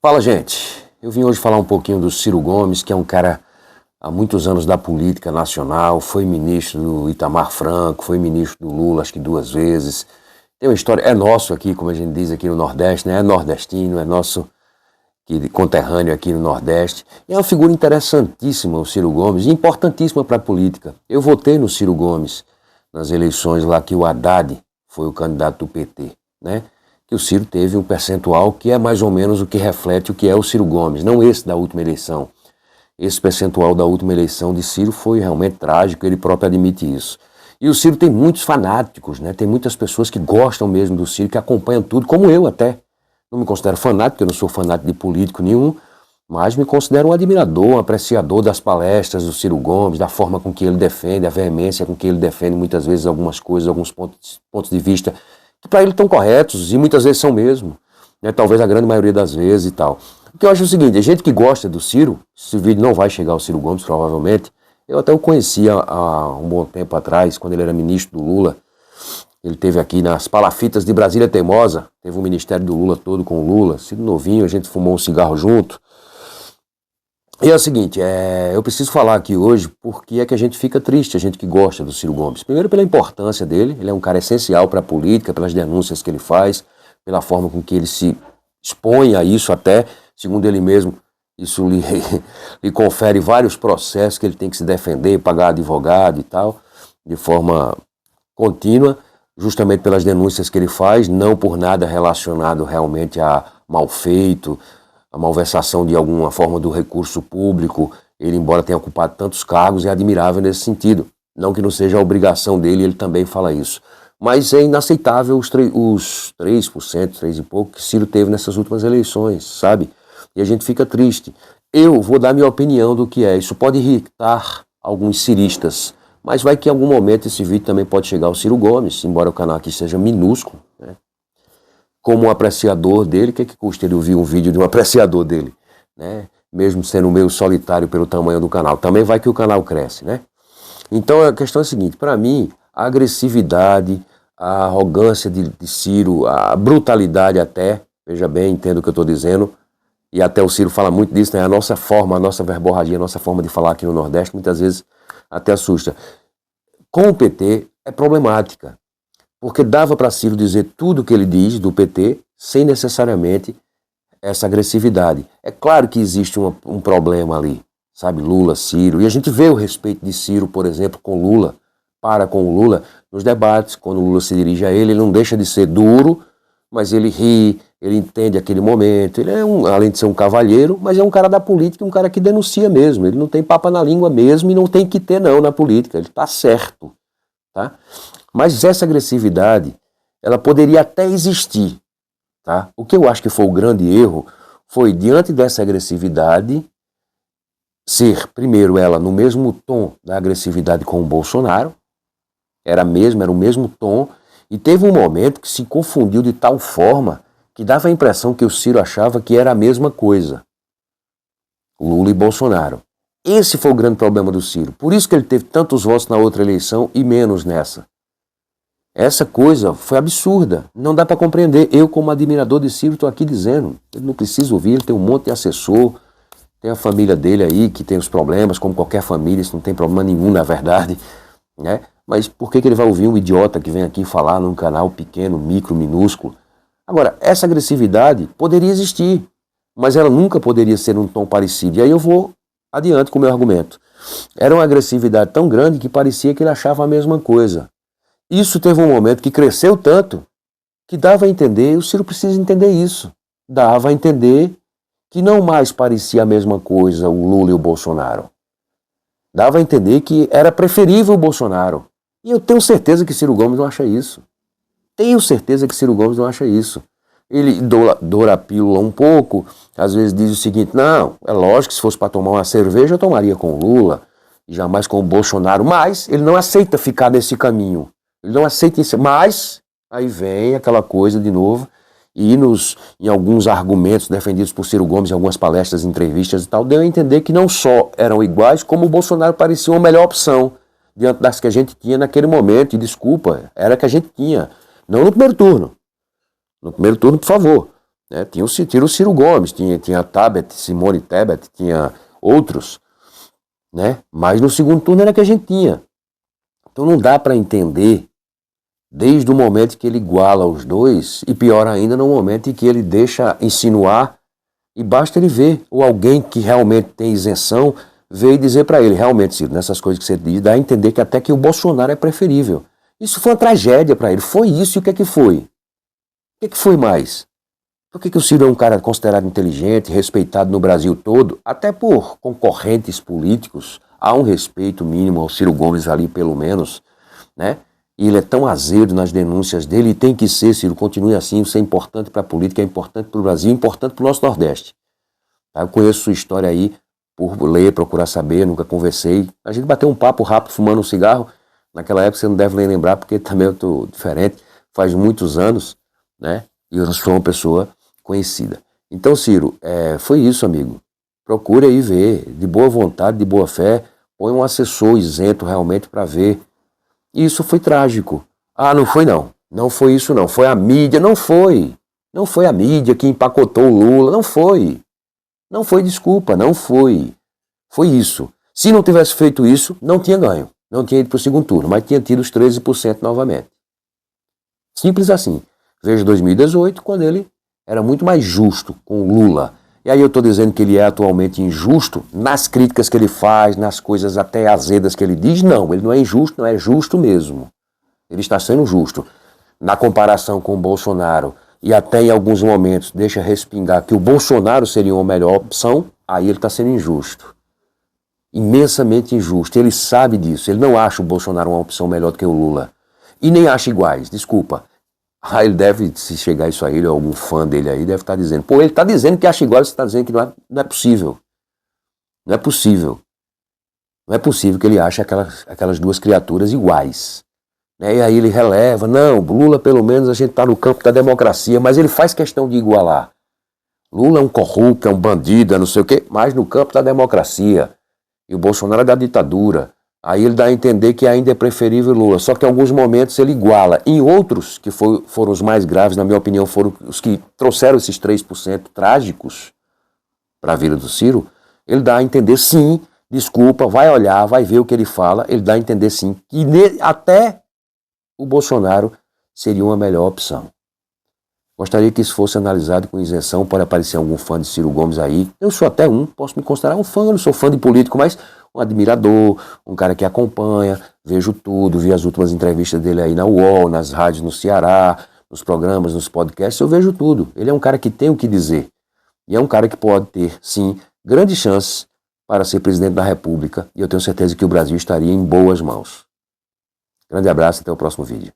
Fala, gente. Eu vim hoje falar um pouquinho do Ciro Gomes, que é um cara há muitos anos da política nacional, foi ministro do Itamar Franco, foi ministro do Lula, acho que 2 vezes. Tem uma história, é nosso aqui, como a gente diz aqui no Nordeste, né? É nordestino, é nosso conterrâneo aqui no Nordeste. É uma figura interessantíssima, o Ciro Gomes, e importantíssima para a política. Eu votei no Ciro Gomes nas eleições lá que o Haddad foi o candidato do PT, né? Que o Ciro teve um percentual que é mais ou menos o que reflete o que é o Ciro Gomes, não esse da última eleição. Esse percentual da última eleição de Ciro foi realmente trágico, ele próprio admite isso. E o Ciro tem muitos fanáticos, né? Tem muitas pessoas que gostam mesmo do Ciro, que acompanham tudo, como eu até. Não me considero fanático, eu não sou fanático de político nenhum, mas me considero um admirador, um apreciador das palestras do Ciro Gomes, da forma com que ele defende, a veemência com que ele defende muitas vezes algumas coisas, alguns pontos de vista que para ele estão corretos, e muitas vezes são mesmo, né? Talvez a grande maioria das vezes e tal. O que eu acho é o seguinte, a gente que gosta do Ciro, esse vídeo não vai chegar ao Ciro Gomes, provavelmente, eu até o conhecia há um bom tempo atrás, quando ele era ministro do Lula, ele teve aqui nas palafitas de Brasília Teimosa, teve o ministério do Lula todo com o Lula, Ciro novinho, a gente fumou um cigarro junto. E é o seguinte, eu preciso falar aqui hoje porque é que a gente fica triste, a gente que gosta do Ciro Gomes. Primeiro pela importância dele, ele é um cara essencial para a política, pelas denúncias que ele faz, pela forma com que ele se expõe a isso até, segundo ele mesmo, isso lhe confere vários processos que ele tem que se defender, pagar advogado e tal, de forma contínua, justamente pelas denúncias que ele faz, não por nada relacionado realmente a mal feito, a malversação de alguma forma do recurso público. Ele, embora tenha ocupado tantos cargos, é admirável nesse sentido. Não que não seja a obrigação dele, ele também fala isso. Mas é inaceitável os 3%, 3 e pouco, que Ciro teve nessas últimas eleições, sabe? E a gente fica triste. Eu vou dar minha opinião do que é. Isso pode irritar alguns ciristas, mas vai que em algum momento esse vídeo também pode chegar ao Ciro Gomes, embora o canal aqui seja minúsculo, né? Como um apreciador dele, o que custa ele ouvir um vídeo de um apreciador dele, né? Mesmo sendo meio solitário pelo tamanho do canal. Também vai que o canal cresce, né? Então a questão é a seguinte, para mim, a agressividade, a arrogância de Ciro, a brutalidade até, veja bem, entendo o que eu estou dizendo, e até o Ciro fala muito disso, né? A nossa forma, a nossa verborragia, a nossa forma de falar aqui no Nordeste, muitas vezes até assusta. Com o PT é problemática. Porque dava para Ciro dizer tudo o que ele diz do PT, sem necessariamente essa agressividade. É claro que existe um problema ali, sabe, Lula, Ciro, e a gente vê o respeito de Ciro, por exemplo, com Lula, com o Lula, nos debates, quando o Lula se dirige a ele não deixa de ser duro, mas ele ri, ele entende aquele momento, ele é além de ser um cavalheiro, mas é um cara da política, um cara que denuncia mesmo, ele não tem papa na língua mesmo, e não tem que ter não na política, ele está certo, tá? Mas essa agressividade, ela poderia até existir, tá? O que eu acho que foi o grande erro foi, diante dessa agressividade, ser, primeiro, ela no mesmo tom da agressividade com o Bolsonaro, era o mesmo tom, e teve um momento que se confundiu de tal forma que dava a impressão que o Ciro achava que era a mesma coisa, Lula e Bolsonaro. Esse foi o grande problema do Ciro, por isso que ele teve tantos votos na outra eleição e menos nessa. Essa coisa foi absurda, não dá para compreender. Eu, como admirador de Ciro, estou aqui dizendo, ele não precisa ouvir, ele tem um monte de assessor, tem a família dele aí que tem os problemas, como qualquer família, isso não tem problema nenhum na verdade, né? Mas por que ele vai ouvir um idiota que vem aqui falar num canal pequeno, micro, minúsculo? Agora, essa agressividade poderia existir, mas ela nunca poderia ser num tom parecido. E aí eu vou adiante com o meu argumento. Era uma agressividade tão grande que parecia que ele achava a mesma coisa. Isso teve um momento que cresceu tanto que dava a entender, e o Ciro precisa entender isso, dava a entender que não mais parecia a mesma coisa o Lula e o Bolsonaro. Dava a entender que era preferível o Bolsonaro. E eu tenho certeza que Ciro Gomes não acha isso. Tenho certeza que Ciro Gomes não acha isso. Ele doura a pílula um pouco, às vezes diz o seguinte, não, é lógico que se fosse para tomar uma cerveja eu tomaria com o Lula, e jamais com o Bolsonaro, mas ele não aceita ficar nesse caminho. Ele não aceita isso, mas aí vem aquela coisa de novo, e em alguns argumentos defendidos por Ciro Gomes, em algumas palestras, entrevistas e tal, deu a entender que não só eram iguais, como o Bolsonaro parecia uma melhor opção, diante das que a gente tinha naquele momento, e desculpa, era a que a gente tinha, não no primeiro turno. No primeiro turno, por favor, né? Tinha o Ciro Gomes, tinha a Tebet, Simone Tebet, tinha outros, né? Mas no segundo turno era que a gente tinha. Então não dá para entender desde o momento que ele iguala os dois, e pior ainda no momento em que ele deixa insinuar, e basta ele ver, ou alguém que realmente tem isenção, ver e dizer para ele, realmente, Ciro, nessas coisas que você diz, dá a entender que até que o Bolsonaro é preferível. Isso foi uma tragédia para ele, foi isso, e o que é que foi? O que é que foi mais? Por que o Ciro é um cara considerado inteligente, respeitado no Brasil todo, até por concorrentes políticos, há um respeito mínimo ao Ciro Gomes ali, pelo menos, né? E ele é tão azedo nas denúncias dele, e tem que ser, Ciro, continue assim, isso é importante para a política, é importante para o Brasil, é importante para o nosso Nordeste. Tá? Eu conheço sua história aí, por ler, procurar saber, nunca conversei. A gente bateu um papo rápido, fumando um cigarro, naquela época você não deve nem lembrar, porque também eu estou diferente, faz muitos anos, né? E eu não sou uma pessoa conhecida. Então, Ciro, foi isso, amigo. Procure aí ver, de boa vontade, de boa fé, põe um assessor isento realmente para ver. E isso foi trágico. Ah, não foi não. Não foi isso não. Foi a mídia. Não foi. Não foi a mídia que empacotou o Lula. Não foi. Não foi, desculpa. Não foi. Foi isso. Se não tivesse feito isso, não tinha ganho. Não tinha ido para o segundo turno, mas tinha tido os 13% novamente. Simples assim. Veja 2018, quando ele era muito mais justo com o Lula. E aí eu estou dizendo que ele é atualmente injusto nas críticas que ele faz, nas coisas até azedas que ele diz. Não, ele não é injusto, não é justo mesmo. Ele está sendo justo. Na comparação com o Bolsonaro, e até em alguns momentos deixa respingar que o Bolsonaro seria uma melhor opção, aí ele está sendo injusto. Imensamente injusto. Ele sabe disso. Ele não acha o Bolsonaro uma opção melhor do que o Lula. E nem acha iguais, desculpa. Ah, ele deve, se chegar isso a ele, ou algum fã dele aí, deve estar dizendo, pô, ele está dizendo que acha igual, você está dizendo que não é possível. Não é possível. Não é possível que ele ache aquelas duas criaturas iguais. Né? E aí ele releva, não, Lula pelo menos a gente está no campo da democracia, mas ele faz questão de igualar. Lula é um corrupto, é um bandido, é não sei o quê, mas no campo da democracia. E o Bolsonaro é da ditadura. Aí ele dá a entender que ainda é preferível Lula. Só que em alguns momentos ele iguala. Em outros, que foram os mais graves, na minha opinião, foram os que trouxeram esses 3% trágicos para a vida do Ciro, ele dá a entender sim, desculpa, vai olhar, vai ver o que ele fala, ele dá a entender sim, que até o Bolsonaro seria uma melhor opção. Gostaria que isso fosse analisado com isenção. Pode aparecer algum fã de Ciro Gomes aí. Eu sou até posso me considerar um fã, eu não sou fã de político, mas um admirador, um cara que acompanha, vejo tudo, vi as últimas entrevistas dele aí na UOL, nas rádios no Ceará, nos programas, nos podcasts, eu vejo tudo. Ele é um cara que tem o que dizer. E é um cara que pode ter, sim, grandes chances para ser presidente da República. E eu tenho certeza que o Brasil estaria em boas mãos. Grande abraço, até o próximo vídeo.